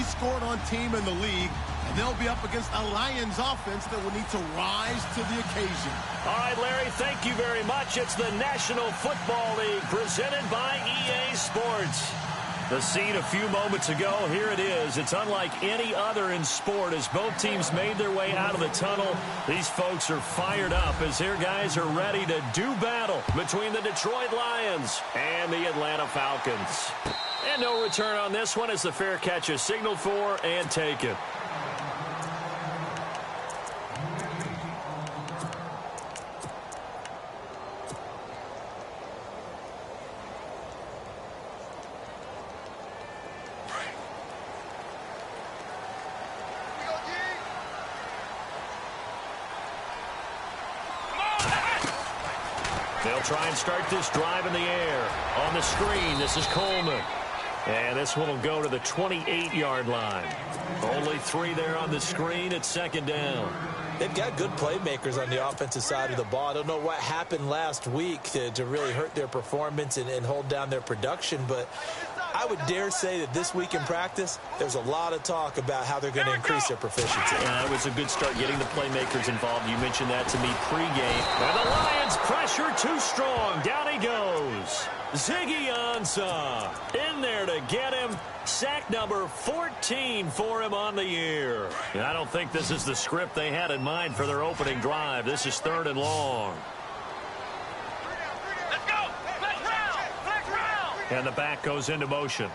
scored-on team in the league, and they'll be up against a Lions offense that will need to rise to the occasion. All right, Larry, thank you very much. It's the National Football League presented by EA Sports. The scene a few moments ago, here it is. It's unlike any other in sport as both teams made their way out of the tunnel. These folks are fired up as their guys are ready to do battle between the Detroit Lions and the Atlanta Falcons. And no return on this one as the fair catch is signaled for and taken. They'll try and start this drive in the air. On the screen, this is Coleman. And this one will go to the 28-yard line. Only 3 there on the screen. It's second down. They've got good playmakers on the offensive side of the ball. I don't know what happened last week to really hurt their performance and hold down their production, but I would dare say that this week in practice, there's a lot of talk about how they're going to increase their proficiency. Yeah, it was a good start getting the playmakers involved. You mentioned that to me pregame. And the Lions pressure too strong. Down he goes. Ziggy Ansah in there to get him. Sack number 14 for him on the year. And I don't think this is the script they had in mind for their opening drive. This is 3rd and long. Let's go! Flex round! And the back goes into motion.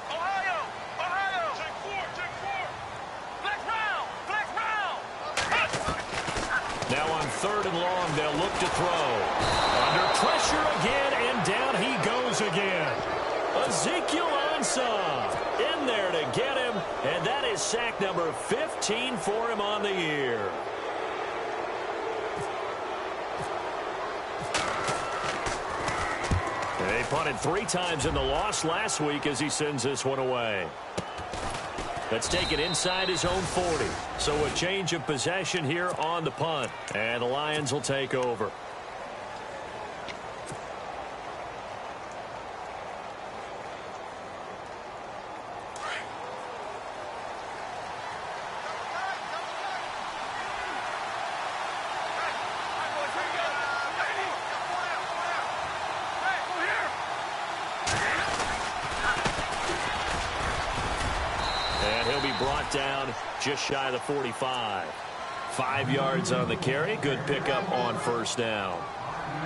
Ohio! Check four! Flex round! Now on 3rd and long, they'll look to throw. Under pressure again, and down he goes again. Ezekiel Ansah in there to get him, and that is sack number 15 for him on the year. They punted 3 times in the loss last week as he sends this one away. Let's take it inside his own 40. So a change of possession here on the punt. And the Lions will take over. Brought down just shy of the 45. 5 yards on the carry. Good pickup on 1st down.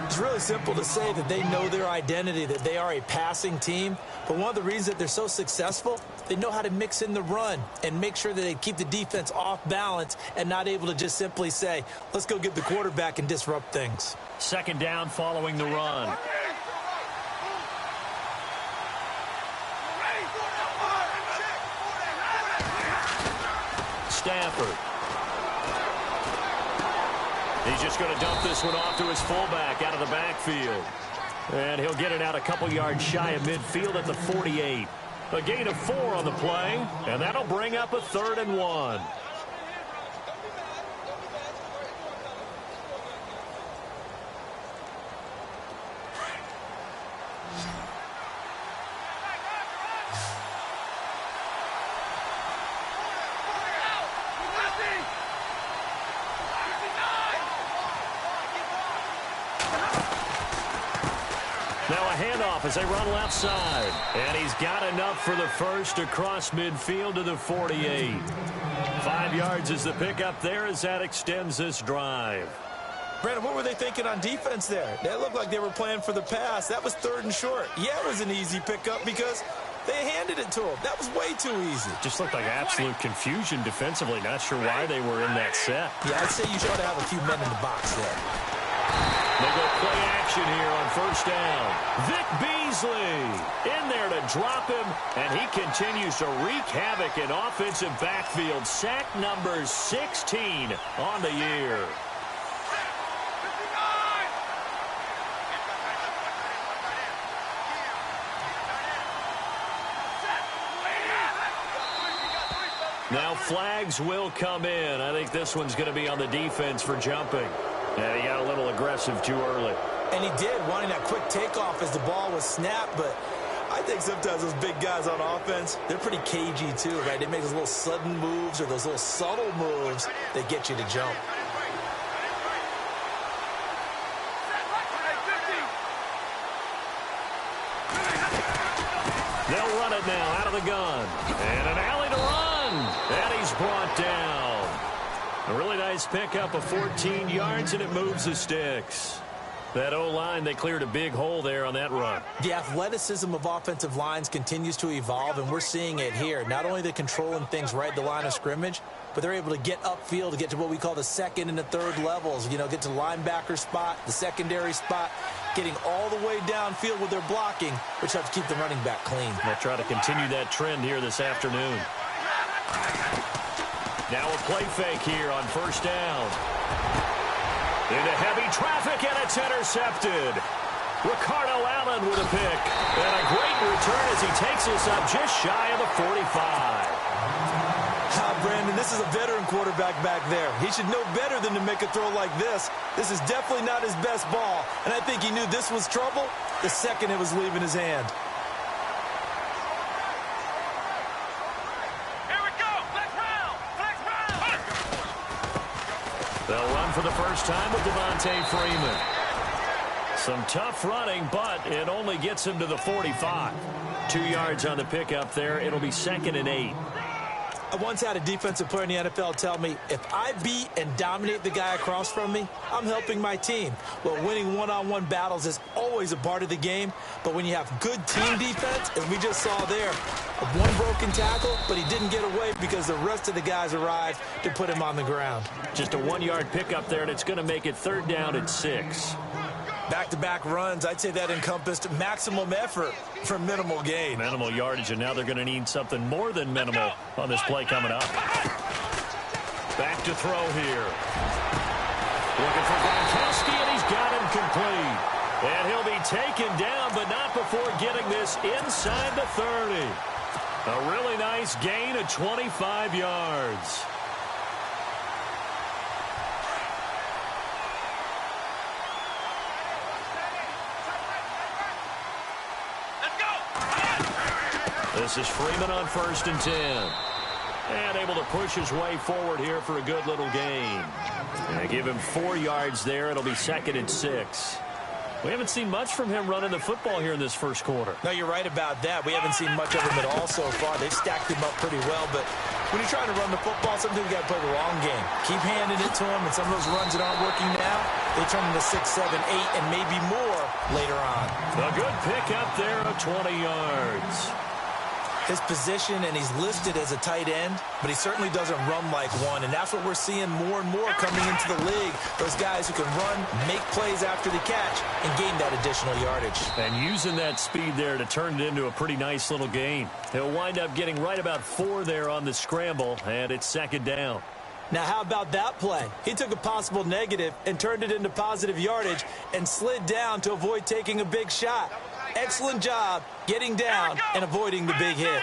It's really simple to say that they know their identity, that they are a passing team. But one of the reasons that they're so successful, they know how to mix in the run and make sure that they keep the defense off balance and not able to just simply say, let's go get the quarterback and disrupt things. 2nd down following the run. Stafford. He's just going to dump this one off to his fullback out of the backfield. And he'll get it out a couple yards shy of midfield at the 48. A gain of 4 on the play, and that'll bring up a 3rd and 1. As they run left side. And he's got enough for the first across midfield to the 48. 5 yards is the pickup there as that extends this drive. Brandon, what were they thinking on defense there? That looked like they were playing for the pass. That was 3rd and short. Yeah, it was an easy pickup because they handed it to him. That was way too easy. Just looked like absolute confusion defensively. Not sure why they were in that set. Yeah, I'd say you should have a few men in the box there. They go play action here on 1st down. Vic Beasley in there to drop him, and he continues to wreak havoc in offensive backfield. Sack number 16 on the year. Now flags will come in. I think this one's going to be on the defense for jumping. Yeah, he got a little aggressive too early. And he did, wanting that quick takeoff as the ball was snapped, but I think sometimes those big guys on offense, they're pretty cagey too, right? They make those little sudden moves or those little subtle moves that get you to jump. They'll run it now out of the gun. And an alley to run. And he's brought down. A really nice pickup of 14 yards, and it moves the sticks. That O-line, they cleared a big hole there on that run. The athleticism of offensive lines continues to evolve, and we're seeing it here. Not only they're controlling things right at the line of scrimmage, but they're able to get upfield to get to what we call the second and the third levels. You know, get to the linebacker spot, the secondary spot, getting all the way downfield with their blocking, which helps keep the running back clean. They'll try to continue that trend here this afternoon. Now a play fake here on first down. Into heavy traffic, and it's intercepted. Ricardo Allen with a pick. And a great return as he takes us up just shy of the 45. Brandon, this is a veteran quarterback back there. He should know better than to make a throw like this. This is definitely not his best ball. And I think he knew this was trouble the second it was leaving his hand. They'll run for the first time with Devontae Freeman. Some tough running, but it only gets him to the 45. 2 yards on the pickup there. It'll be 2nd and 8. I once had a defensive player in the NFL tell me, if I beat and dominate the guy across from me, I'm helping my team. Well, winning one-on-one battles is always a part of the game, but when you have good team defense, as we just saw there, one broken tackle, but he didn't get away because the rest of the guys arrived to put him on the ground. Just a 1-yard pickup there, and it's going to make it 3rd down and 6. Back-to-back runs, I'd say that encompassed maximum effort for minimal gain. Minimal yardage, and now they're going to need something more than minimal on this play coming up. Back to throw here. Looking for Gronkowski, and he's got him complete. And he'll be taken down, but not before getting this inside the 30. A really nice gain of 25 yards. This is Freeman on 1st and 10. And able to push his way forward here for a good little gain. And I give him 4 yards there. It'll be 2nd and 6. We haven't seen much from him running the football here in this first quarter. No, you're right about that. We haven't seen much of him at all so far. They've stacked him up pretty well, but when you're trying to run the football, sometimes you got to play the long game. Keep handing it to him, and some of those runs that aren't working now, they turn into 6, 7, 8, and maybe more later on. A good pickup there of 20 yards. His position, and he's listed as a tight end, but he certainly doesn't run like one, and that's what we're seeing more and more coming into the league. Those guys who can run, make plays after the catch, and gain that additional yardage. And using that speed there to turn it into a pretty nice little gain. He'll wind up getting right about 4 there on the scramble, and it's 2nd down. Now, how about that play? He took a possible negative and turned it into positive yardage and slid down to avoid taking a big shot. Excellent job getting down and avoiding the big hit.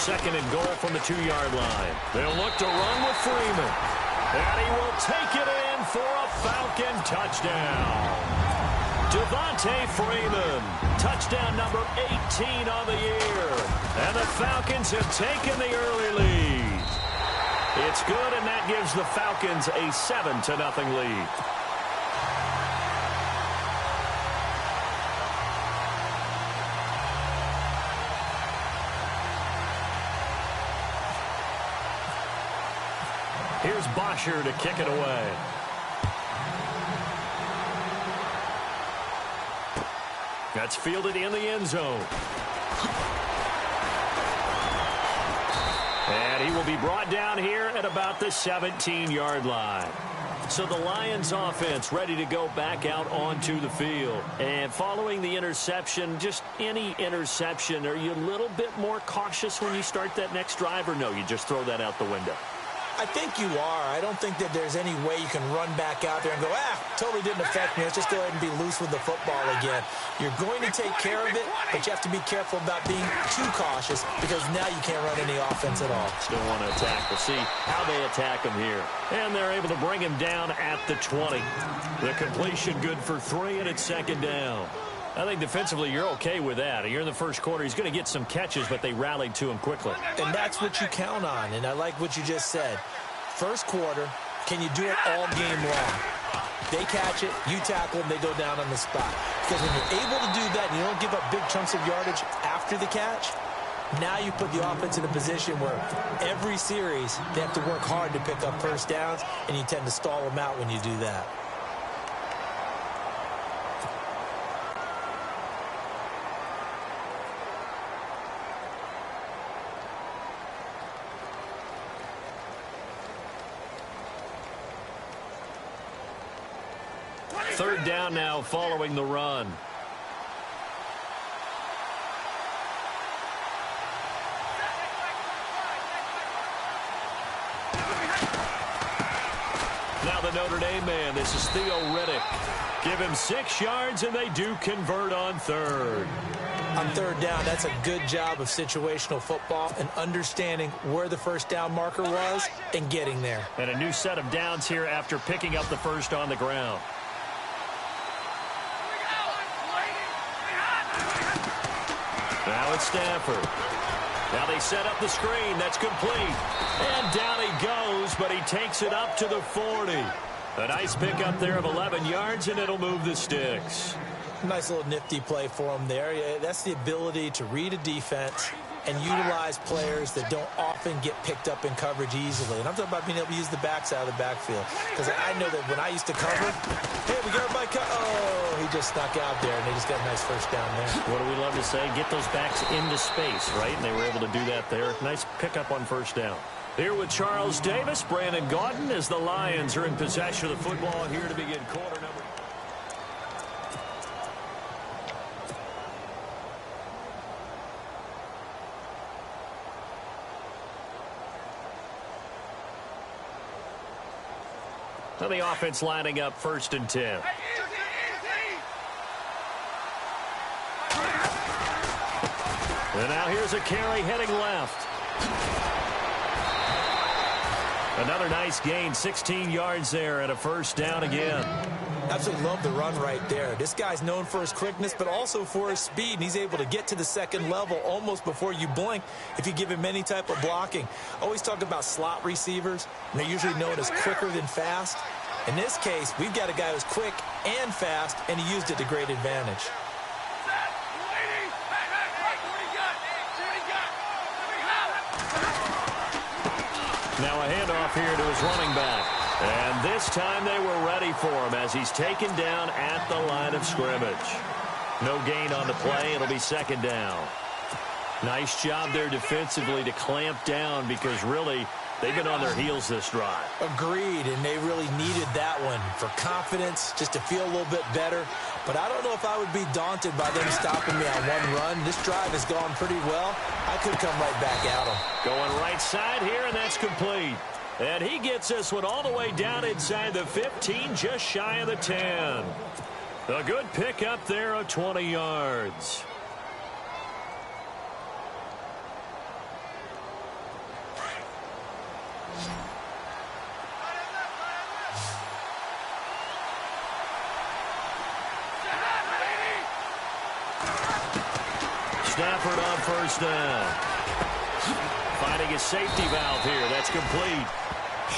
2nd and goal from the 2-yard line. They'll look to run with Freeman. And he will take it in for a Falcon touchdown. Devontae Freeman, touchdown number 18 on the year. And the Falcons have taken the early lead. It's good, and that gives the Falcons a 7-0 lead. Here's Bosher to kick it away. That's fielded in the end zone. And he will be brought down here at about the 17-yard line. So the Lions offense ready to go back out onto the field. And following the interception, just any interception, are you a little bit more cautious when you start that next drive, or no, you just throw that out the window? I think you are. I don't think that there's any way you can run back out there and go, totally didn't affect me. Let's just go ahead and be loose with the football again. You're going to take care of it, but you have to be careful about being too cautious because now you can't run any offense at all. Still want to attack. We'll see how they attack him here. And they're able to bring him down at the 20. The completion good for 3, and it's 2nd down. I think defensively you're okay with that. You're in the first quarter. He's going to get some catches, but they rallied to him quickly. And that's what you count on, and I like what you just said. First quarter, can you do it all game long? They catch it, you tackle them, they go down on the spot. Because when you're able to do that and you don't give up big chunks of yardage after the catch, now you put the offense in a position where every series they have to work hard to pick up first downs, and you tend to stall them out when you do that. Third down now following the run. Now the Notre Dame man, this is Theo Riddick. Give him 6 yards, and they do convert on third. On third down, that's a good job of situational football and understanding where the first down marker was and getting there. And a new set of downs here after picking up the first on the ground. Now it's Stafford. Now they set up the screen. That's complete. And down he goes, but he takes it up to the 40. A nice pickup there of 11 yards, and it'll move the sticks. Nice little nifty play for him there. Yeah, that's the ability to read a defense and utilize players that don't often get picked up in coverage easily. And I'm talking about being able to use the backside of the backfield. Because I know that when I used to cover, hey, we got everybody oh, he just snuck out there, and they just got a nice first down there. What do we love to say? Get those backs into space, right? And they were able to do that there. Nice pickup on first down. Here with Charles Davis, Brandon Gaudin, as the Lions are in possession of the football here to begin quarter number. So the offense lining up 1st and 10. And now here's a carry heading left. Another nice gain, 16 yards there, and a first down again. Absolutely love the run right there. This guy's known for his quickness, but also for his speed. And he's able to get to the second level almost before you blink if you give him any type of blocking. Always talk about slot receivers, and they're usually known as quicker than fast. In this case, we've got a guy who's quick and fast, and he used it to great advantage. Now a handoff here to his running back. And this time they were ready for him as he's taken down at the line of scrimmage. No gain on the play. It'll be 2nd down. Nice job there defensively to clamp down because really they've been on their heels this drive. Agreed, and they really needed that one for confidence, just to feel a little bit better. But I don't know if I would be daunted by them stopping me on one run. This drive has gone pretty well. I could come right back at them. Going right side here, and that's complete. And he gets this one all the way down inside the 15, just shy of the 10. A good pickup there of 20 yards. Stafford on first down. Finding a safety valve here. That's complete.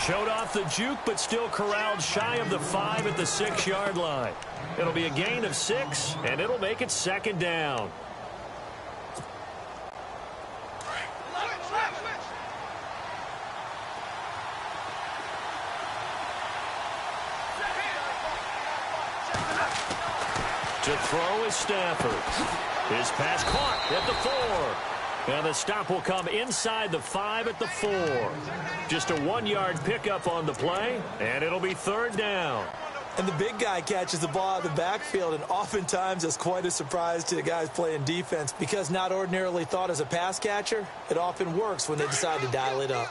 Showed off the juke, but still corralled shy of the 5 at the 6-yard line. It'll be a gain of 6, and it'll make it 2nd down. To throw is Stafford. His pass caught at the 4. And the stop will come inside the 5 at the 4. Just a 1-yard pickup on the play, and it'll be 3rd down. And the big guy catches the ball out of the backfield, and oftentimes it's quite a surprise to the guys playing defense because not ordinarily thought as a pass catcher, it often works when they decide to dial it up.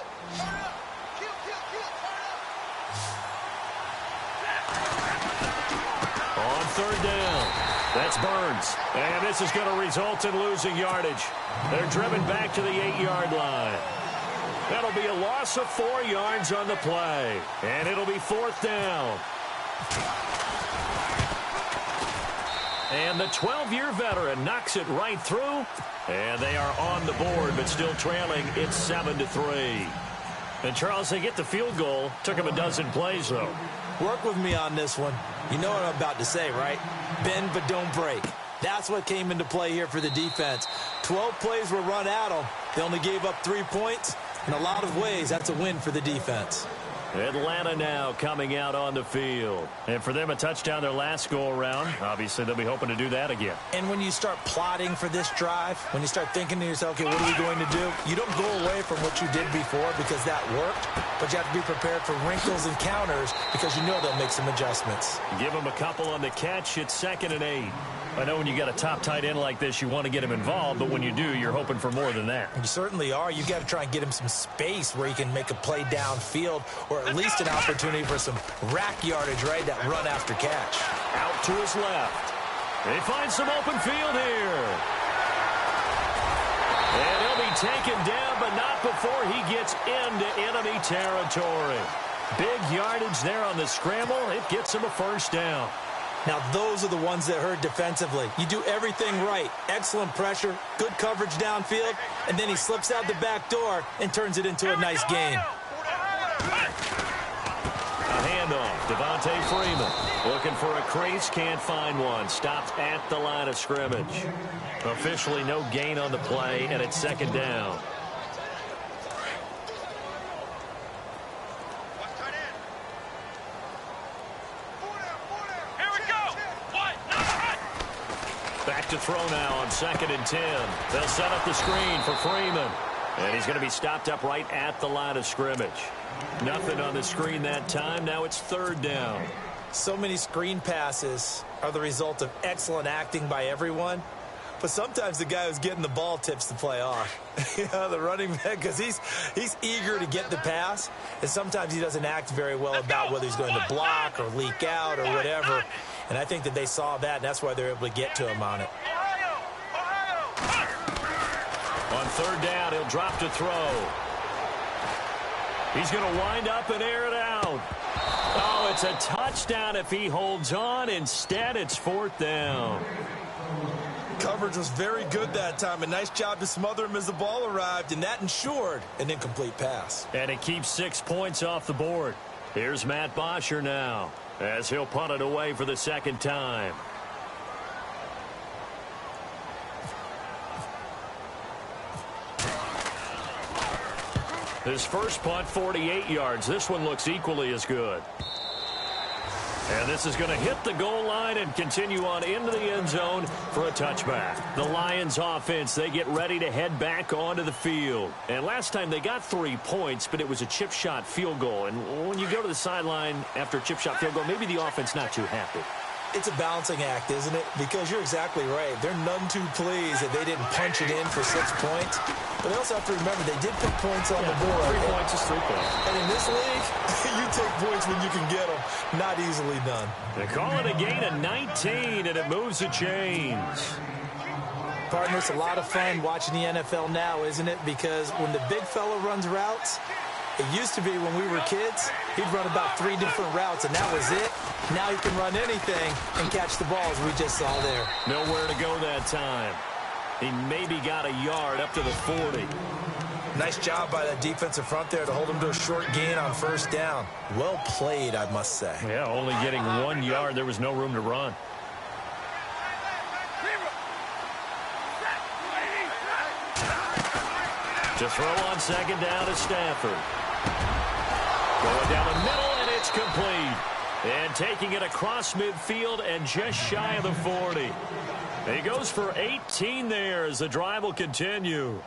On 3rd down. That's Burns. And this is going to result in losing yardage. They're driven back to the 8-yard line. That'll be a loss of 4 yards on the play. And it'll be 4th down. And the 12-year veteran knocks it right through. And they are on the board, but still trailing. It's 7-3. And, Charles, they get the field goal. Took them a dozen plays, though. Work with me on this one. You know what I'm about to say, right? Bend but don't break. That's what came into play here for the defense. 12 plays were run at them. They only gave up 3 points. In a lot of ways, that's a win for the defense. Atlanta now coming out on the field. And for them, a touchdown their last go-around. Obviously, they'll be hoping to do that again. And when you start plotting for this drive, when you start thinking to yourself, okay, what are we going to do? You don't go away from what you did before because that worked, but you have to be prepared for wrinkles and counters because you know they'll make some adjustments. Give them a couple on the catch. It's 2nd and 8. I know when you got a top tight end like this, you want to get him involved, but when you do, you're hoping for more than that. You certainly are. You got to try and get him some space where he can make a play downfield or at least an opportunity for some rack yardage, right? That run after catch. Out to his left. They find some open field here. And he'll be taken down, but not before he gets into enemy territory. Big yardage there on the scramble. It gets him a first down. Now, those are the ones that hurt defensively. You do everything right. Excellent pressure, good coverage downfield, and then he slips out the back door and turns it into a nice gain. A handoff. Devontae Freeman looking for a crease, can't find one. Stopped at the line of scrimmage. Officially no gain on the play, and it's 2nd down. Back to throw now on 2nd and 10. They'll set up the screen for Freeman. And he's going to be stopped up right at the line of scrimmage. Nothing on the screen that time. Now it's 3rd down. So many screen passes are the result of excellent acting by everyone. But sometimes the guy who's getting the ball tips the play off. You know, the running back, because he's eager to get the pass. And sometimes he doesn't act very well about whether he's going to block or leak out or whatever. And I think that they saw that, and that's why they're able to get to him on it. On 3rd down, he'll drop to throw. He's going to wind up and air it out. Oh, it's a touchdown if he holds on. Instead, it's 4th down. Coverage was very good that time. A nice job to smother him as the ball arrived, and that ensured an incomplete pass. And it keeps 6 points off the board. Here's Matt Bosher now, as he'll punt it away for the 2nd time. His first punt, 48 yards. This one looks equally as good. And this is going to hit the goal line and continue on into the end zone for a touchback. The Lions offense, they get ready to head back onto the field. And last time they got 3 points, but it was a chip shot field goal. And when you go to the sideline after a chip shot field goal, maybe the offense not too happy. It's a balancing act, isn't it? Because you're exactly right. They're none too pleased that they didn't punch it in for 6 points. But they also have to remember they did put points on the board. 3 points is 3 points. And in this league, you take points when you can get them. Not easily done. They call it a gain of 19, and it moves the chains. Partner, it's a lot of fun watching the NFL now, isn't it? Because when the big fella runs routes, it used to be when we were kids, he'd run about 3 different routes, and that was it. Now he can run anything and catch the ball, as we just saw there. Nowhere to go that time. He maybe got a yard up to the 40. Nice job by that defensive front there to hold him to a short gain on 1st down. Well played, I must say. Yeah, only getting 1 yard. There was no room to run. To throw on 2nd down to Stafford. Going down the middle, and it's complete. And taking it across midfield and just shy of the 40. He goes for 18 there as the drive will continue.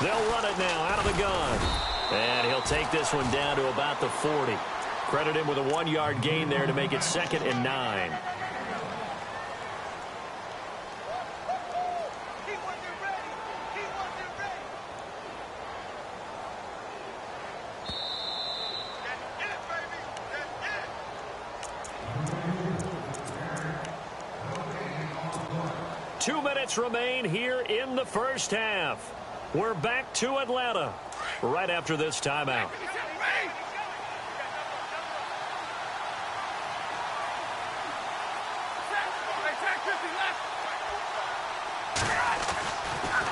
They'll run it now out of the gun. And he'll take this one down to about the 40. Credit him with a 1-yard gain there to make it 2nd and 9. Two minutes remain here in the first half. We're back to Atlanta right after this timeout.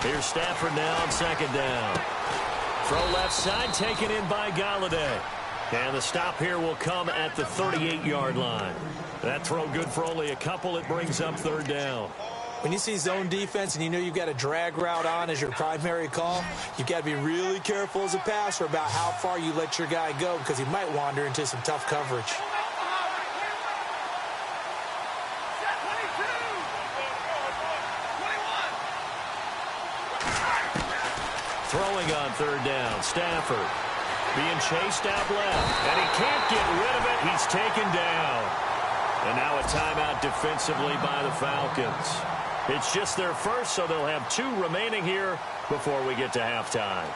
Here's Stafford now on second down. Throw left side, taken in by Galladay. And the stop here will come at the 38-yard line. That throw good for only a couple. It brings up third down. When you see zone defense and you know you've got a drag route on as your primary call, you've got to be really careful as a passer about how far you let your guy go because he might wander into some tough coverage. Throwing on third down, Stafford being chased out left, and he can't get rid of it. He's taken down. And now a timeout defensively by the Falcons. It's just their first, so they'll have 2 remaining here before we get to halftime.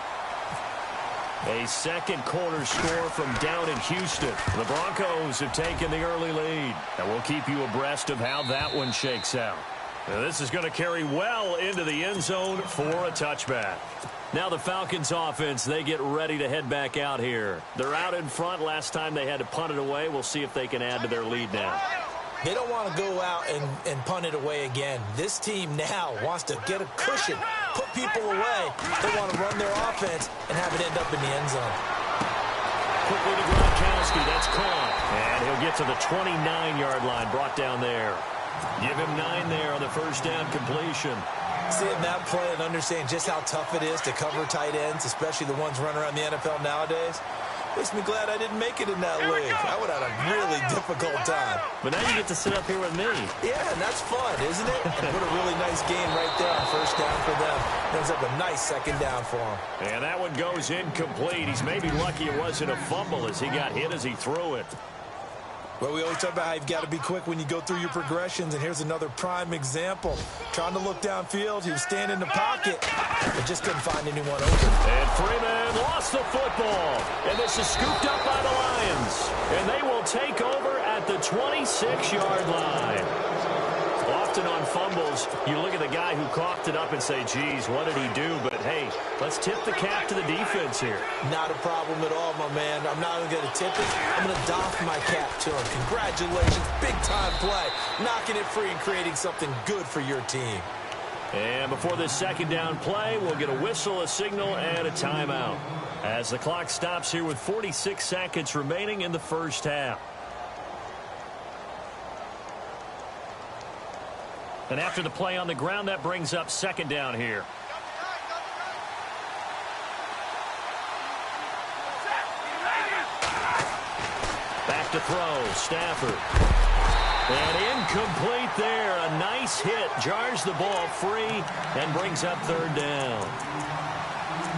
A second quarter score from down in Houston. The Broncos have taken the early lead, and we'll keep you abreast of how that one shakes out. Now, this is going to carry well into the end zone for a touchback. Now the Falcons offense, they get ready to head back out here. They're out in front. Last time they had to punt it away. We'll see if they can add to their lead now. They don't want to go out and punt it away again. This team now wants to get a cushion, put people away. They want to run their offense and have it end up in the end zone. Quickly to Gronkowski. That's caught. And he'll get to the 29-yard line, brought down there. Give him 9 there on the first down completion. Seeing that play and understanding just how tough it is to cover tight ends, especially the ones running around the NFL nowadays, makes me glad I didn't make it in that league. I would have had a really difficult time. But now you get to sit up here with me. Yeah, and that's fun, isn't it? And what a really nice game right there on first down for them. Ends up a nice second down for him. And that one goes incomplete. He's maybe lucky it wasn't a fumble as he got hit as he threw it. Well, we always talk about how you've got to be quick when you go through your progressions, and here's another prime example. Trying to look downfield, he was standing in the pocket, but just couldn't find anyone open. And Freeman lost the football, and this is scooped up by the Lions. And they will take over at the 26-yard line. Often on fumbles, you look at the guy who coughed it up and say, geez, what did he do? But, hey, let's tip the cap to the defense here. Not a problem at all, my man. I'm not even going to tip it. I'm going to doff my cap to him. Congratulations. Big-time play. Knocking it free and creating something good for your team. And before this second down play, we'll get a whistle, a signal, and a timeout. As the clock stops here with 46 seconds remaining in the first half. And after the play on the ground, that brings up second down here. Back to throw, Stafford. And incomplete there. A nice hit. Jars the ball free and brings up third down.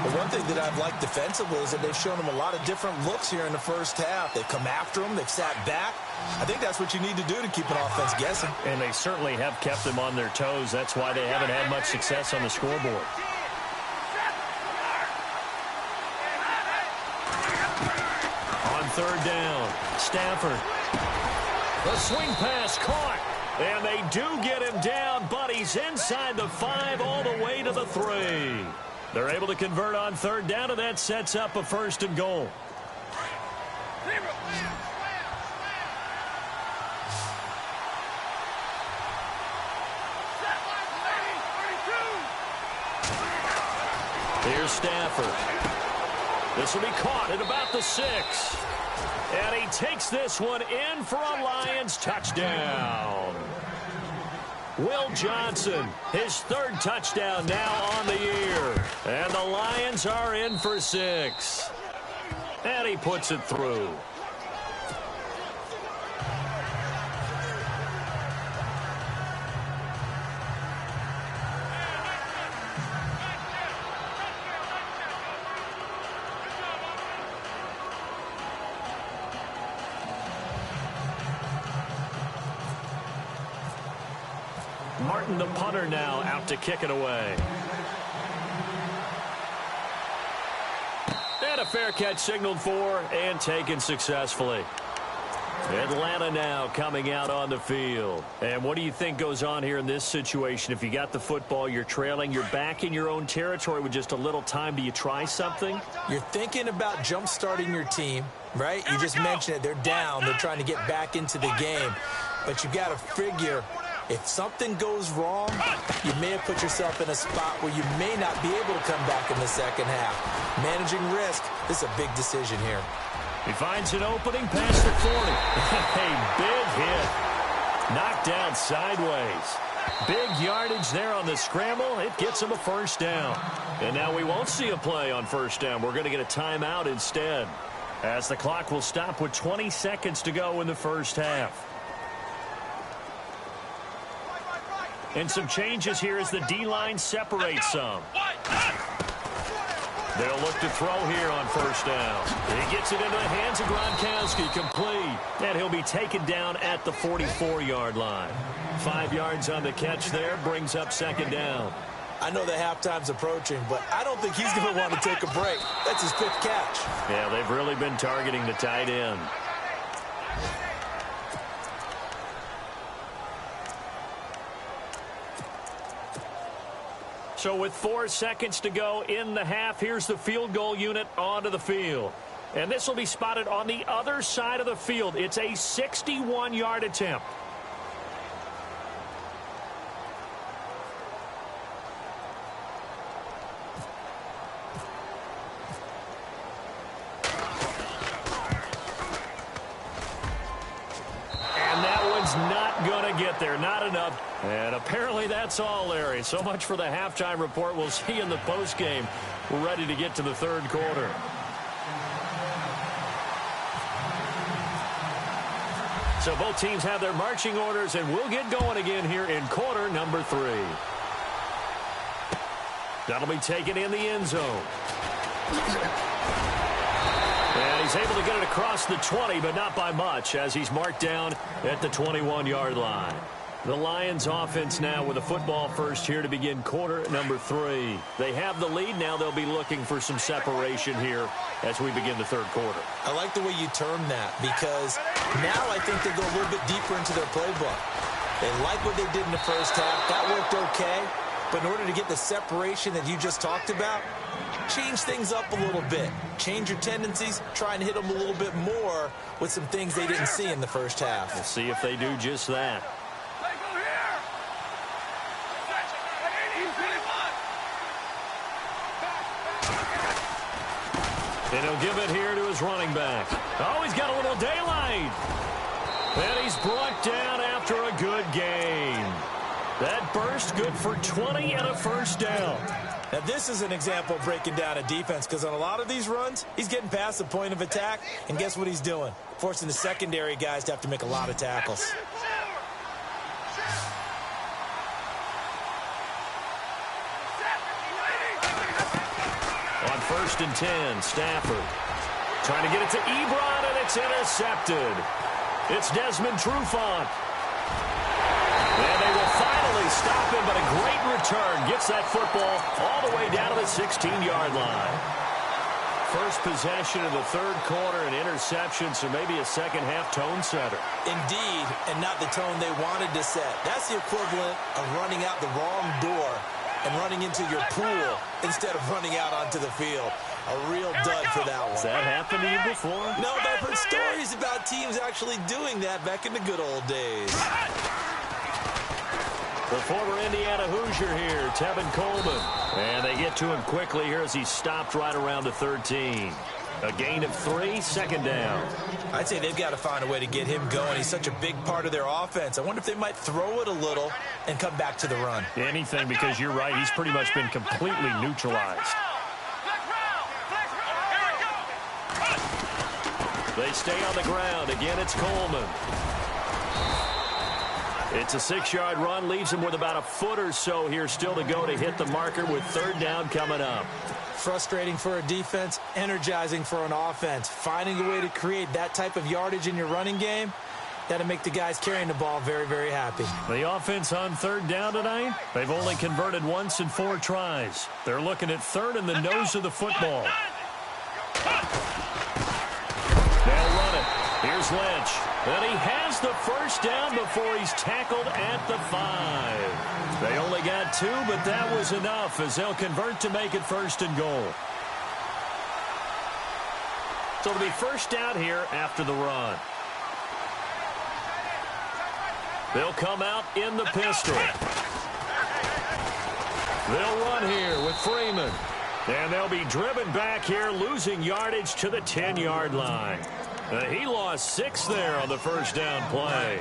The one thing that I've liked defensively is that they've shown them a lot of different looks here in the first half. They've come after them. They've sat back. I think that's what you need to do to keep an offense guessing. And they certainly have kept them on their toes. That's why they haven't had much success on the scoreboard. On third down, Stafford. The swing pass caught. And they do get him down, but he's inside the 5 all the way to the 3. They're able to convert on third down, and that sets up a first and goal. Here's Stafford. This will be caught at about the 6. And he takes this one in for a Lions touchdown. Will Johnson, his 3rd touchdown now on the year. And the Lions are in for 6. And he puts it through. Martin, the punter, now out to kick it away. And a fair catch signaled for and taken successfully. Atlanta now coming out on the field. And what do you think goes on here in this situation? If you got the football, you're trailing, you're back in your own territory with just a little time. Do you try something? You're thinking about jump-starting your team, right? You just mentioned it. They're down. They're trying to get back into the game. But you got to figure, if something goes wrong, you may have put yourself in a spot where you may not be able to come back in the second half. Managing risk, this is a big decision here. He finds an opening past the 40. A big hit. Knocked down sideways. Big yardage there on the scramble. It gets him a first down. And now we won't see a play on first down. We're going to get a timeout instead, as the clock will stop with 20 seconds to go in the first half. And some changes here as the D-line separates some. They'll look to throw here on first down. He gets it into the hands of Gronkowski, complete. And he'll be taken down at the 44-yard line. 5 yards on the catch there, brings up second down. I know that halftime's approaching, but I don't think he's going to want to take a break. That's his 5th catch. Yeah, they've really been targeting the tight end. So with 4 seconds to go in the half, here's the field goal unit onto the field. And this will be spotted on the other side of the field. It's a 61-yard attempt. And that one's not going to get there. Not enough. And apparently that's all, Larry. So much for the halftime report. We'll see you in the postgame. We're ready to get to the third quarter. So both teams have their marching orders, and we'll get going again here in quarter number 3. That'll be taken in the end zone. And he's able to get it across the 20, but not by much, as he's marked down at the 21-yard line. The Lions offense now with a football first here to begin quarter number 3. They have the lead. Now they'll be looking for some separation here as we begin the third quarter. I like the way you term that, because now I think they go a little bit deeper into their playbook. They like what they did in the first half. That worked okay. But in order to get the separation that you just talked about, change things up a little bit. Change your tendencies. Try and hit them a little bit more with some things they didn't see in the first half. We'll see if they do just that. And he'll give it here to his running back. Oh, he's got a little daylight. And he's brought down after a good gain. That burst good for 20 and a first down. Now, this is an example of breaking down a defense, because on a lot of these runs, he's getting past the point of attack, and guess what he's doing? Forcing the secondary guys to have to make a lot of tackles. On 1st and 10, Stafford trying to get it to Ebron, and it's intercepted. It's Desmond Trufant. And they will finally stop him, but a great return. Gets that football all the way down to the 16-yard line. First possession of the third quarter, an interception, so maybe a second-half tone setter. Indeed, and not the tone they wanted to set. That's the equivalent of running out the wrong door and running into your pool instead of running out onto the field. A real dud for that one. Has that happened to you before? No, but I've heard stories about teams actually doing that back in the good old days. The former Indiana Hoosier here, Tevin Coleman. And they get to him quickly here as he stopped right around the 13. A gain of 3, second down. I'd say they've got to find a way to get him going. He's such a big part of their offense. I wonder if they might throw it a little and come back to the run. Anything, because you're right. He's pretty much been completely neutralized. They stay on the ground. Again, it's Coleman. It's a 6-yard run, leaves him with about a foot or so here still to go to hit the marker with third down coming up. Frustrating for a defense, energizing for an offense. Finding a way to create that type of yardage in your running game, that'll make the guys carrying the ball very, very happy. The offense on third down tonight, they've only converted once in 4 tries. They're looking at third in the nose of the football. They'll run it. Here's Lynch. And he has the first down before he's tackled at the 5. They only got 2, but that was enough as they'll convert to make it 1st and goal. So it'll be first down here after the run. They'll come out in the pistol. They'll run here with Freeman. And they'll be driven back here, losing yardage to the 10-yard line. He lost 6 there on the first down play.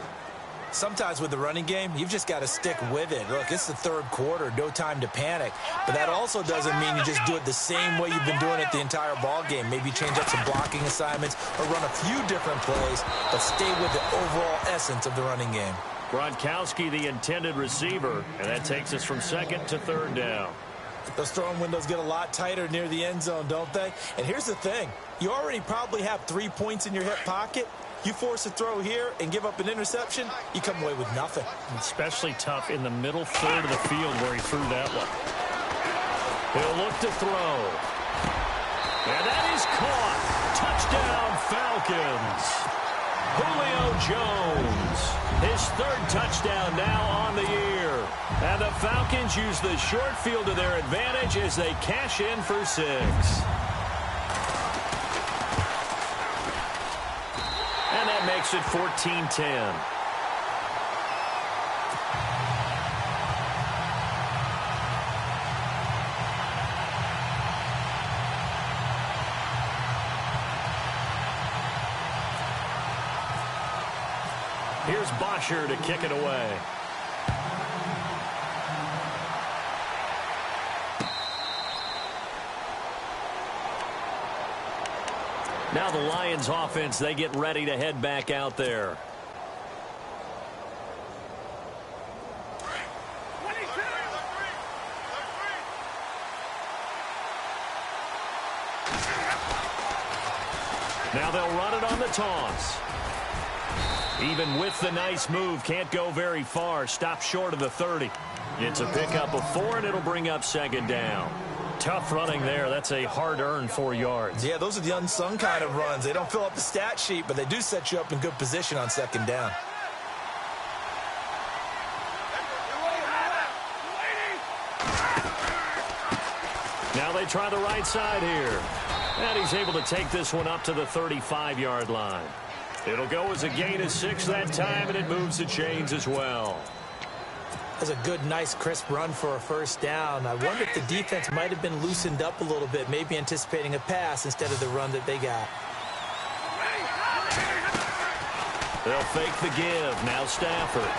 Sometimes with the running game, you've just got to stick with it. Look, it's the 3rd quarter, no time to panic. But that also doesn't mean you just do it the same way you've been doing it the entire ball game. Maybe change up some blocking assignments or run a few different plays, but stay with the overall essence of the running game. Gronkowski, the intended receiver, and that takes us from 2nd to 3rd down. Those throwing windows get a lot tighter near the end zone, don't they? And here's the thing. You already probably have 3 points in your hip pocket. You force a throw here and give up an interception, you come away with nothing. Especially tough in the middle third of the field where he threw that one. He'll look to throw. And that is caught. Touchdown, Falcons. Julio Jones. His 3rd touchdown now on the year. And the Falcons use the short field to their advantage as they cash in for 6. And that makes it 14-10. Here's Bosher to kick it away. Now the Lions offense, they get ready to head back out there. Now they'll run it on the toss. Even with the nice move, can't go very far. Stop short of the 30. It's a pickup of 4, and it'll bring up 2nd down. Tough running there. That's a hard-earned 4 yards. Yeah, those are the unsung kind of runs. They don't fill up the stat sheet, but they do set you up in good position on 2nd down. Now they try the right side here. And he's able to take this one up to the 35-yard line. It'll go as a gain of 6 that time, and it moves the chains as well. That's a good, nice, crisp run for a first down. I wonder if the defense might have been loosened up a little bit, maybe anticipating a pass instead of the run that they got. They'll fake the give. Now Stafford.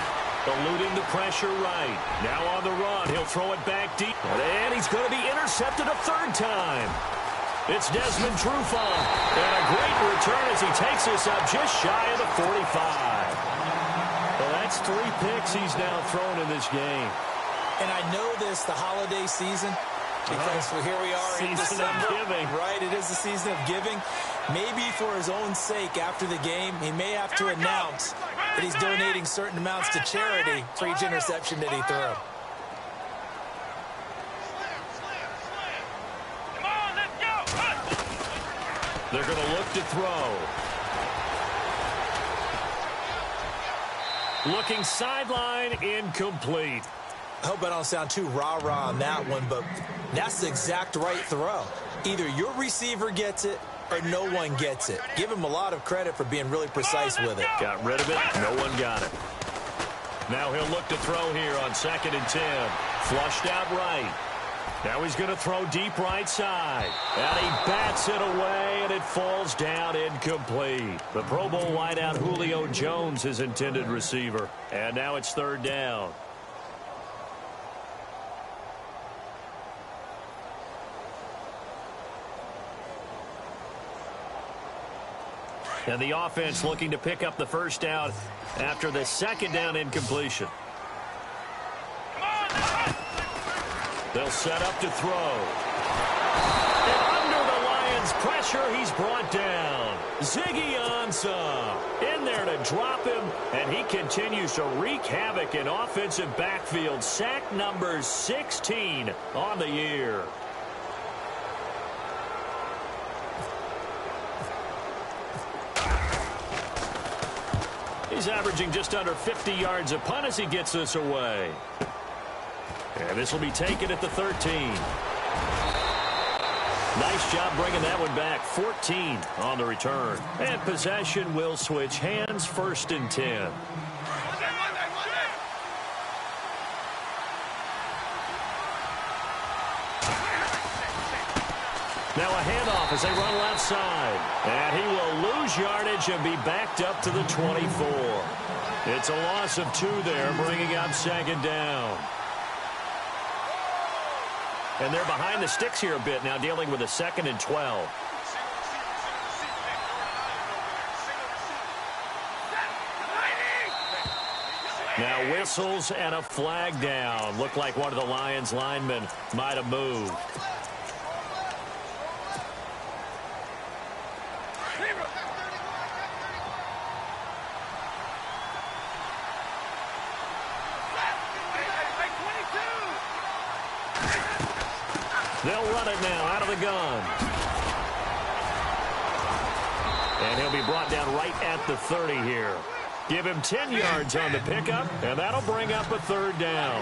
Eluding the pressure right. Now on the run. He'll throw it back deep. And he's going to be intercepted a 3rd time. It's Desmond Trufant. And a great return as he takes us up just shy of the 45. Well, that's 3 picks he's now thrown in this game. And I know this, the holiday season, because here we are in December. Giving. Right, it is the season of giving. Maybe for his own sake after the game, he may have to announce that he's donating certain amounts to charity for each interception that he threw. They're going to look to throw. Looking sideline, incomplete. I hope I don't sound too rah-rah on that one, but that's the exact right throw. Either your receiver gets it or no one gets it. Give him a lot of credit for being really precise with it. Got rid of it. No one got it. Now he'll look to throw here on 2nd and 10. Flushed out right. Now he's going to throw deep right side. And he bats it away, and it falls down incomplete. The Pro Bowl wideout Julio Jones, his intended receiver. And now it's 3rd down. And the offense looking to pick up the first down after the 2nd down incompletion. They'll set up to throw. And under the Lions' pressure, he's brought down. Ziggy Ansah in there to drop him, and he continues to wreak havoc in offensive backfield. Sack number 16 on the year. He's averaging just under 50 yards a punt as he gets this away. And this will be taken at the 13. Nice job bringing that one back. 14 on the return. And possession will switch hands, 1st and 10. Now a handoff as they run left side. And he will lose yardage and be backed up to the 24. It's a loss of 2 there, bringing up 2nd down. And they're behind the sticks here a bit now, dealing with a 2nd and 12. Now whistles and a flag down. Looked like one of the Lions linemen might have moved. They'll run it now out of the gun. And he'll be brought down right at the 30 here. Give him 10 yards on the pickup, and that'll bring up a 3rd down.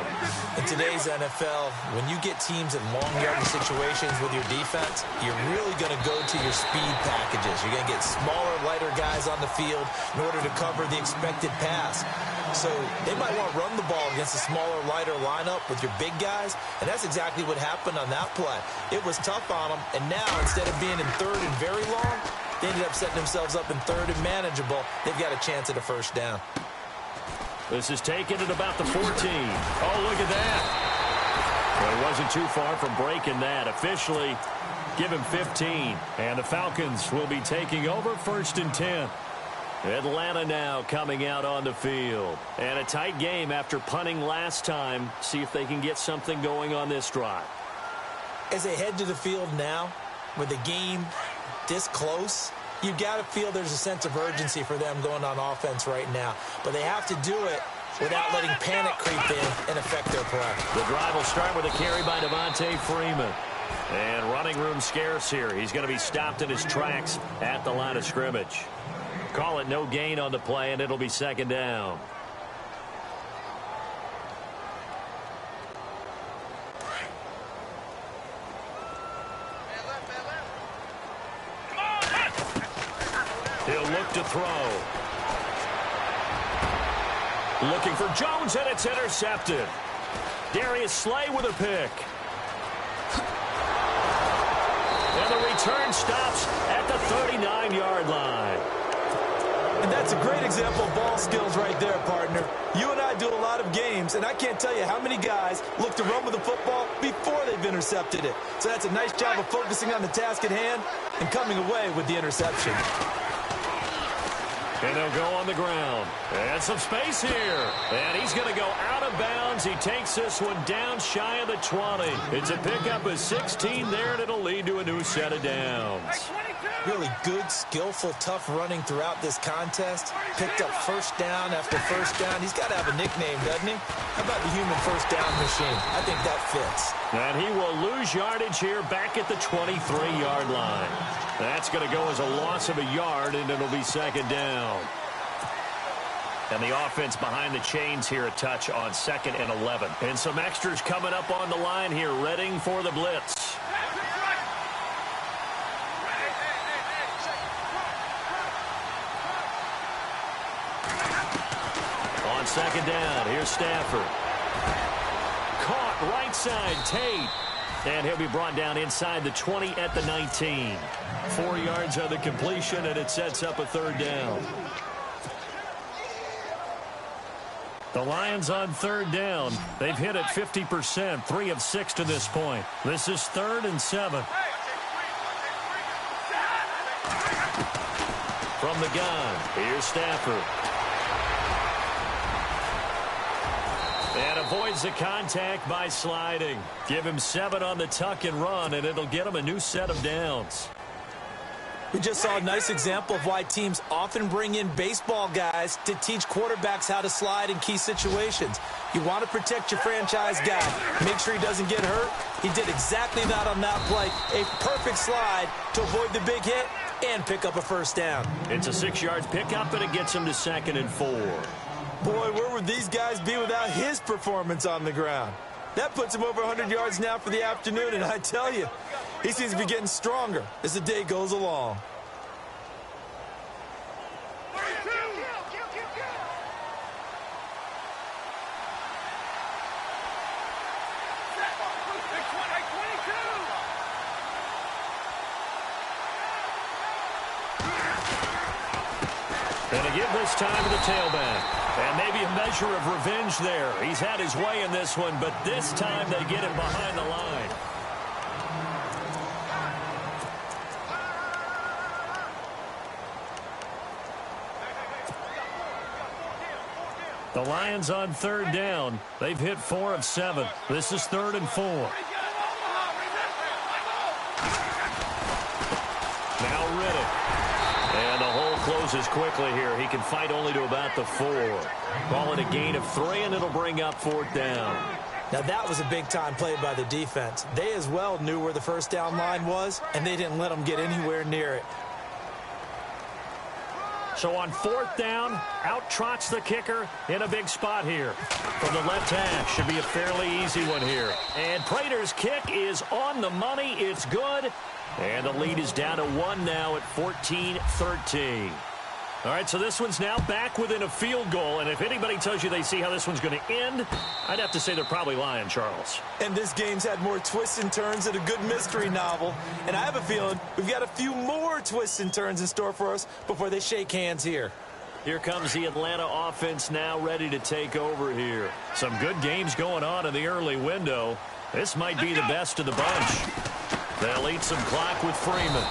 In today's NFL, when you get teams in long yardage situations with your defense, you're really going to go to your speed packages. You're going to get smaller, lighter guys on the field in order to cover the expected pass. So they might want to run the ball against a smaller, lighter lineup with your big guys, and that's exactly what happened on that play. It was tough on them, and now instead of being in 3rd and very long, they ended up setting themselves up in 3rd and manageable. They've got a chance at a 1st down. This is taken at about the 14. Oh, look at that. Well, he wasn't too far from breaking that. Officially, give him 15. And the Falcons will be taking over 1st and 10. Atlanta now coming out on the field. And a tight game after punting last time. See if they can get something going on this drive. As they head to the field now, with the game this close, you've got to feel there's a sense of urgency for them going on offense right now. But they have to do it without letting panic creep in and affect their play. The drive will start with a carry by Devontae Freeman. And running room scarce here. He's going to be stopped in his tracks at the line of scrimmage. Call it no gain on the play, and it'll be 2nd down. He'll look to throw. Looking for Jones, and it's intercepted. Darius Slay with a pick. And the return stops at the 39-yard line. And that's a great example of ball skills right there, partner. You and I do a lot of games, and I can't tell you how many guys look to run with the football before they've intercepted it. So that's a nice job of focusing on the task at hand and coming away with the interception. And they'll go on the ground. And some space here. And he's going to go out of bounds. He takes this one down shy of the 20. It's a pickup of 16 there, and it'll lead to a new set of downs. Really good, skillful, tough running throughout this contest. Picked up 1st down after 1st down. He's got to have a nickname, doesn't he? How about the human 1st down machine? I think that fits. And he will lose yardage here back at the 23-yard line. That's going to go as a loss of a yard, and it'll be 2nd down. And the offense behind the chains here a touch on 2nd and 11. And some extras coming up on the line here, readying for the blitz. On 2nd down, here's Stafford. Caught right side, Tate. And he'll be brought down inside the 20 at the 19. 4 yards on the completion, and it sets up a 3rd down. The Lions on 3rd down. They've hit it 50%, 3 of 6 to this point. This is 3rd and 7. From the gun, here's Stafford. And avoids the contact by sliding. Give him 7 on the tuck and run, and it'll get him a new set of downs. We just saw a nice example of why teams often bring in baseball guys to teach quarterbacks how to slide in key situations. You want to protect your franchise guy. Make sure he doesn't get hurt. He did exactly that on that play. A perfect slide to avoid the big hit and pick up a first down. It's a 6-yard pickup, and it gets him to 2nd and 4. Boy, where would these guys be without his performance on the ground? That puts him over 100 yards now for the afternoon, and I tell you, he seems to be getting stronger as the day goes along. And to give this time to the tailback. And maybe a measure of revenge there. He's had his way in this one, but this time they get him behind the line. The Lions on 3rd down. They've hit 4 of 7. This is 3rd and 4. Now Riddick. And the hole closes quickly here. He can fight only to about the 4. Call it a gain of 3, and it'll bring up 4th down. Now that was a big-time play by the defense. They as well knew where the first down line was, and they didn't let them get anywhere near it. So on 4th down, out trots the kicker in a big spot here. From the left hash, should be a fairly easy one here. And Prater's kick is on the money. It's good. And the lead is down to 1 now at 14-13. All right, so this one's now back within a field goal. And if anybody tells you they see how this one's going to end, I'd have to say they're probably lying, Charles. And this game's had more twists and turns than a good mystery novel. And I have a feeling we've got a few more twists and turns in store for us before they shake hands here. Here comes the Atlanta offense now ready to take over here. Some good games going on in the early window. This might be the best of the bunch. They'll eat some clock with Freeman.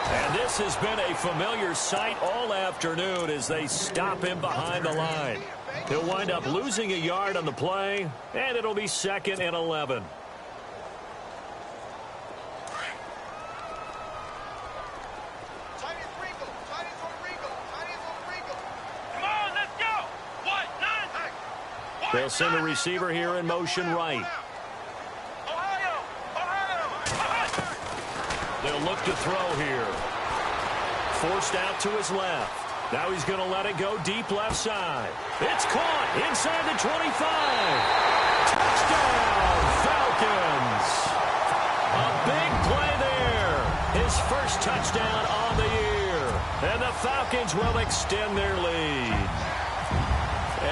And this has been a familiar sight all afternoon as they stop him behind the line. He'll wind up losing a yard on the play, and it'll be 2nd and 11. They'll send a receiver here in motion right. They'll look to throw here. Forced out to his left. Now he's going to let it go deep left side. It's caught inside the 25. Touchdown, Falcons. A big play there. His first touchdown on the year. And the Falcons will extend their lead.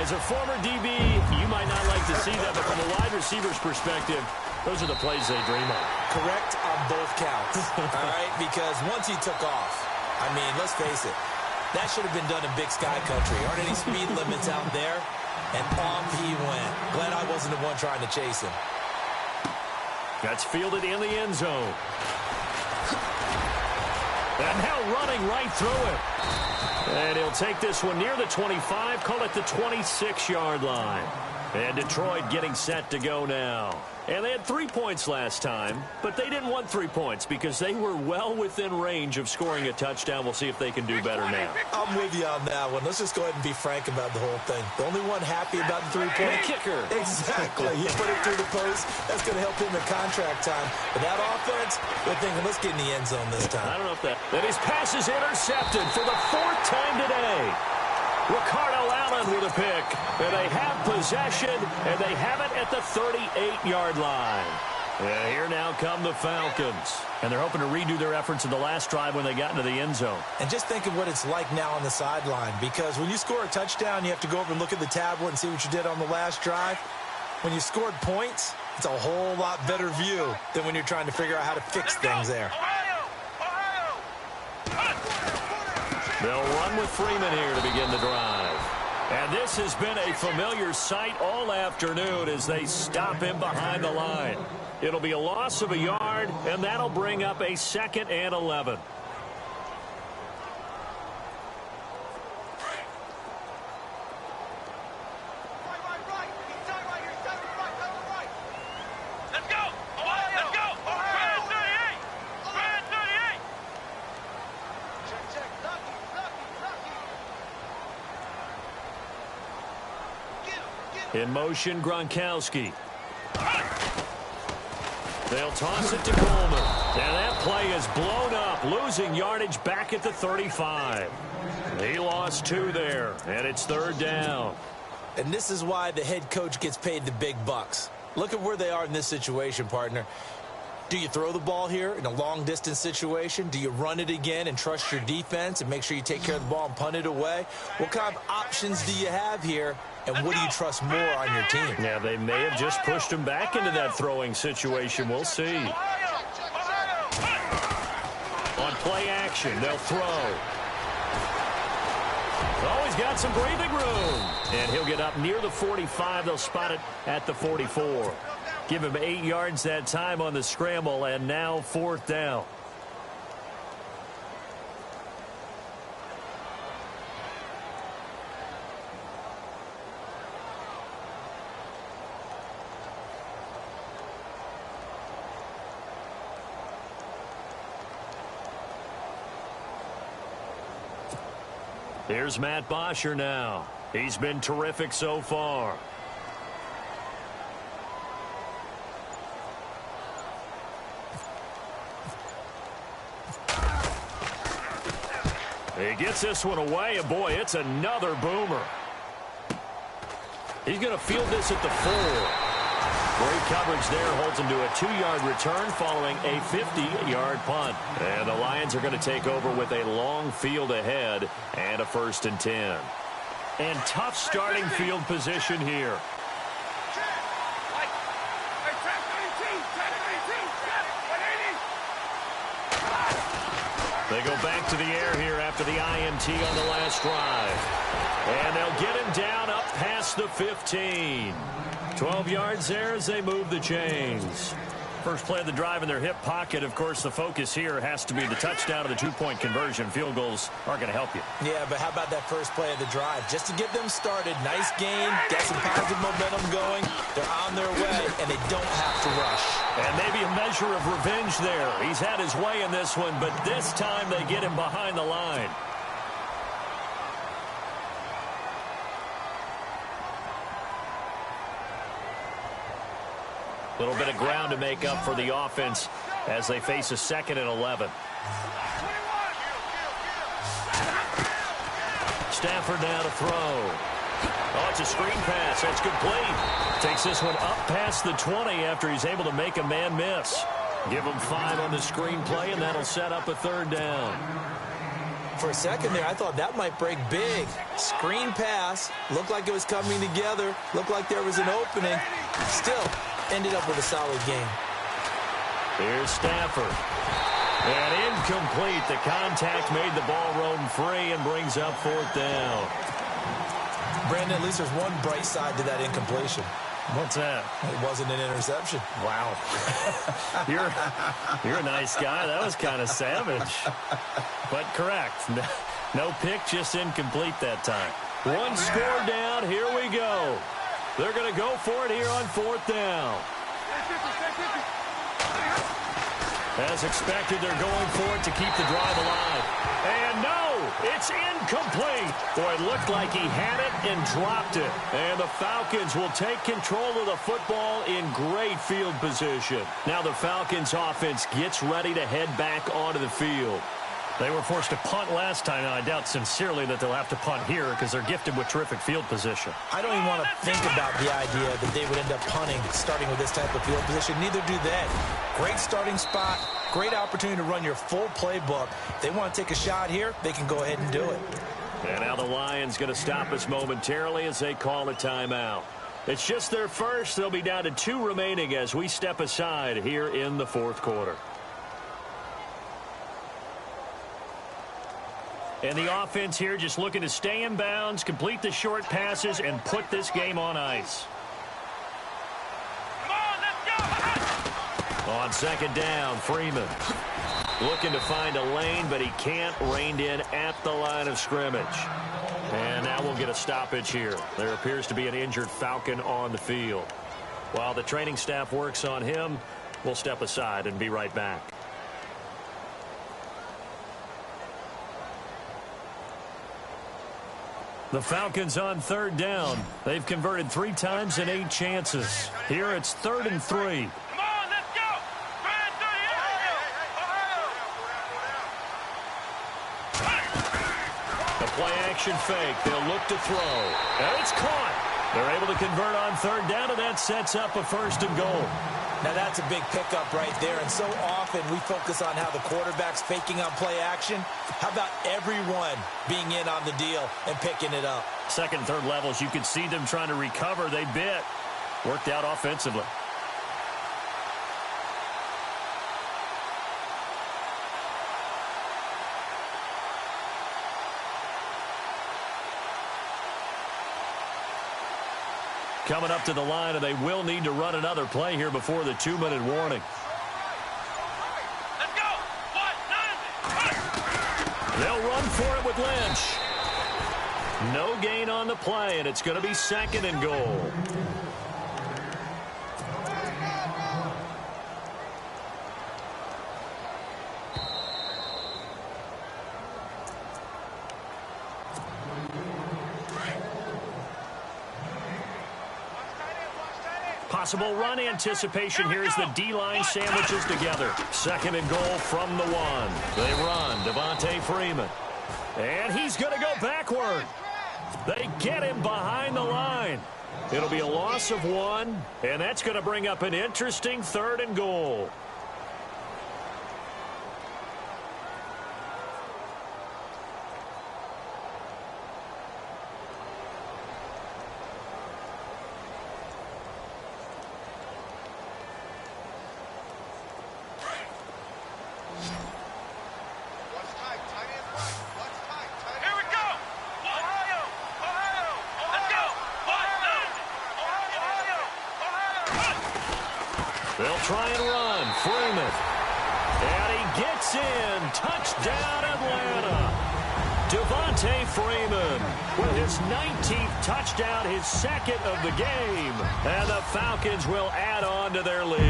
As a former DB, you might not like to see that, but from a wide receiver's perspective, those are the plays they dream of. Correct on both counts, all right? Because once he took off, I mean, let's face it, that should have been done in Big Sky Country. Aren't any speed limits out there? And off he went. Glad I wasn't the one trying to chase him. That's fielded in the end zone. And now running right through it. And he'll take this one near the 25, call it the 26-yard line. And Detroit getting set to go now. And they had 3 points last time, but they didn't want 3 points because they were well within range of scoring a touchdown. We'll see if they can do better now. I'm with you on that one. Let's just go ahead and be frank about the whole thing. The only one happy about the 3-point kicker. Exactly. He put it through the post. That's going to help him in contract time. But that offense, we're thinking, let's get in the end zone this time. I don't know if that his pass is intercepted for the 4th time today. Ricardo Allen with a pick. And they have possession, and they have it at the 38-yard line. And here now come the Falcons. And they're hoping to redo their efforts in the last drive when they got into the end zone. And just think of what it's like now on the sideline. Because when you score a touchdown, you have to go over and look at the tablet and see what you did on the last drive. When you scored points, it's a whole lot better view than when you're trying to figure out how to fix things there. They'll run with Freeman here to begin the drive. And this has been a familiar sight all afternoon as they stop him behind the line. It'll be a loss of a yard, and that'll bring up a 2nd and 11. In motion, Gronkowski. They'll toss it to Coleman. And that play is blown up, losing yardage back at the 35. He lost 2 there, and it's 3rd down. And this is why the head coach gets paid the big bucks. Look at where they are in this situation, partner. Do you throw the ball here in a long-distance situation? Do you run it again and trust your defense and make sure you take care of the ball and punt it away? What kind of options do you have here, and what do you trust more on your team? Yeah, they may have just pushed him back into that throwing situation. We'll see. On play action, they'll throw. Oh, he's got some breathing room. And he'll get up near the 45. They'll spot it at the 44. Give him 8 yards that time on the scramble, and now 4th down. Here's Matt Bosher now. He's been terrific so far. He gets this one away, and boy, it's another boomer. He's going to field this at the 4. Great coverage there, holds him to a 2-yard return following a 50-yard punt. And the Lions are going to take over with a long field ahead and a 1st and 10. And tough starting field position here. They go back to the air here after the INT on the last drive. And they'll get him down up past the 15. 12 yards there as they move the chains. First play of the drive in their hip pocket. Of course, the focus here has to be the touchdown of the 2-point conversion. Field goals aren't going to help you. Yeah, but how about that first play of the drive? Just to get them started, nice gain, get some positive momentum going. They're on their way, and they don't have to rush. And maybe a measure of revenge there. He's had his way in this one, but this time they get him behind the line. A little bit of ground to make up for the offense as they face a 2nd and 11. Stafford now to throw. Oh, it's a screen pass. That's complete. Takes this one up past the 20 after he's able to make a man miss. Give him 5 on the screen play, and that'll set up a 3rd down. For a second there, I thought that might break big. Screen pass. Looked like it was coming together. Looked like there was an opening. Still ended up with a solid game. Here's Stafford. And incomplete. The contact made the ball roam free and brings up 4th down. Brandon, at least there's one bright side to that incompletion. What's that? It wasn't an interception. Wow. You're a nice guy. That was kind of savage. But correct. No pick, just incomplete that time. 1 score down. Here we go. They're going to go for it here on 4th down. As expected, they're going for it to keep the drive alive. And no, it's incomplete. Boy, it looked like he had it and dropped it. And the Falcons will take control of the football in great field position. Now the Falcons offense gets ready to head back onto the field. They were forced to punt last time, and I doubt sincerely that they'll have to punt here because they're gifted with terrific field position. I don't even want to think about the idea that they would end up punting starting with this type of field position. Neither do they. Great starting spot, great opportunity to run your full playbook. If they want to take a shot here, they can go ahead and do it. And now the Lions going to stop us momentarily as they call a timeout. It's just their first. They'll be down to 2 remaining as we step aside here in the 4th quarter. And the offense here just looking to stay in bounds, complete the short passes, and put this game on ice. Come on, let's go! On 2nd down, Freeman looking to find a lane, but he can't. Reined in at the line of scrimmage. And now we'll get a stoppage here. There appears to be an injured Falcon on the field. While the training staff works on him, we'll step aside and be right back. The Falcons on 3rd down. They've converted 3 times in 8 chances. Here it's 3rd and 3. Come on, let's go! Run through the play action fake. They'll look to throw. And it's caught. They're able to convert on third down, and that sets up a 1st and goal. Now, that's a big pickup right there, and so often we focus on how the quarterback's faking on play action. How about everyone being in on the deal and picking it up? Second and third levels, you could see them trying to recover. They bit. Worked out offensively. Coming up to the line, and they will need to run another play here before the 2-minute warning. Let's go. 1-9. They'll run for it with Lynch. No gain on the play, and it's going to be 2nd and goal. Possible run anticipation here as the D-line sandwiches together. 2nd and goal from the 1. They run. Devontae Freeman. And he's going to go backward. They get him behind the line. It'll be a loss of 1, and that's going to bring up an interesting 3rd and goal. They'll try and run. Freeman. And he gets in. Touchdown, Atlanta. Devontae Freeman with his 19th touchdown, his 2nd of the game. And the Falcons will add on to their lead.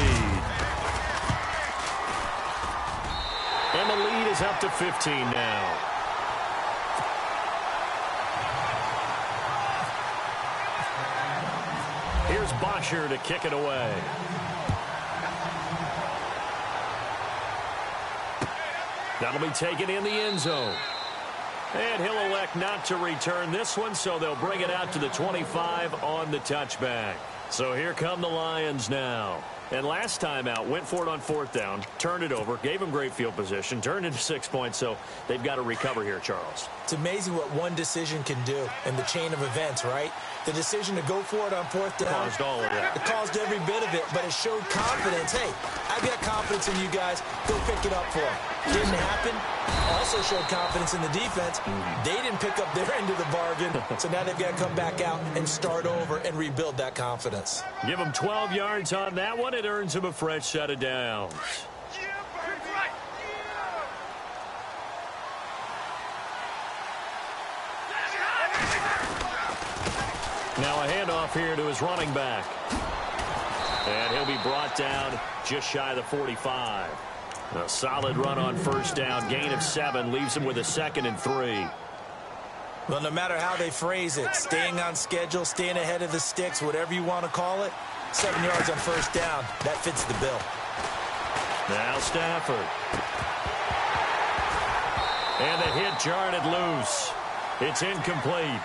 And the lead is up to 15 now. Here's Bosher to kick it away. That'll be taken in the end zone. And he'll elect not to return this one, so they'll bring it out to the 25 on the touchback. So here come the Lions now. And last time out, went for it on 4th down, turned it over, gave them great field position, turned into 6 points, so they've got to recover here, Charles. It's amazing what one decision can do in the chain of events, right? The decision to go for it on 4th down. Caused all of that. It caused every bit of it, but it showed confidence. Hey, I've got confidence in you guys. Go pick it up for them. Didn't happen. Also showed confidence in the defense. They didn't pick up their end of the bargain, so now they've got to come back out and start over and rebuild that confidence. Give them 12 yards on that one. It earns them a fresh set of downs. Now a handoff here to his running back. And he'll be brought down just shy of the 45. A solid run on 1st down. Gain of 7 leaves him with a 2nd and 3. Well, no matter how they phrase it, staying on schedule, staying ahead of the sticks, whatever you want to call it, 7 yards on 1st down, that fits the bill. Now Stafford. And the hit jarred it loose. It's incomplete.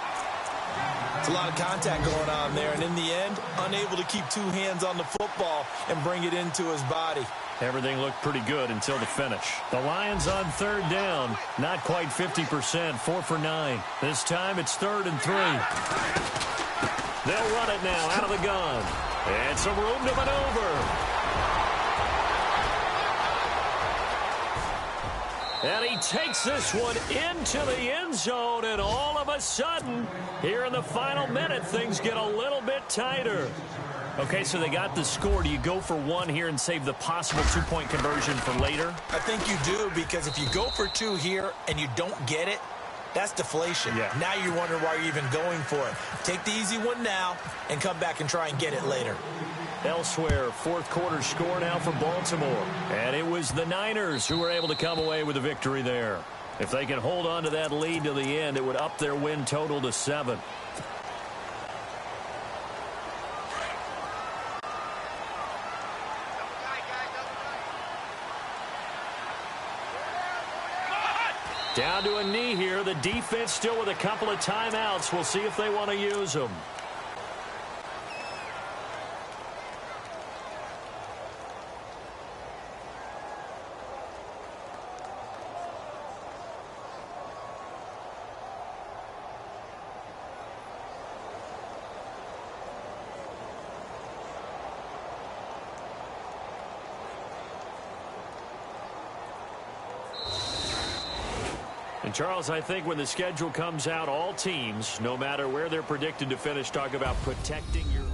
It's a lot of contact going on there, and in the end, unable to keep 2 hands on the football and bring it into his body. Everything looked pretty good until the finish. The Lions on 3rd down, not quite 50%, 4 for 9. This time it's 3rd and 3. They'll run it now out of the gun. And some room to maneuver. And he takes this one into the end zone, and all of a sudden, here in the final minute, things get a little bit tighter. Okay, so they got the score. Do you go for 1 here and save the possible 2-point conversion for later? I think you do, because if you go for 2 here and you don't get it, that's deflation. Yeah. Now you're wondering why you're even going for it. Take the easy one now and come back and try and get it later. Elsewhere, 4th quarter score now for Baltimore. And it was the Niners who were able to come away with a victory there. If they can hold on to that lead to the end, it would up their win total to 7. Down to a knee here. The defense still with a couple of timeouts. We'll see if they want to use them. And, Charles, I think when the schedule comes out, all teams, no matter where they're predicted to finish, talk about protecting your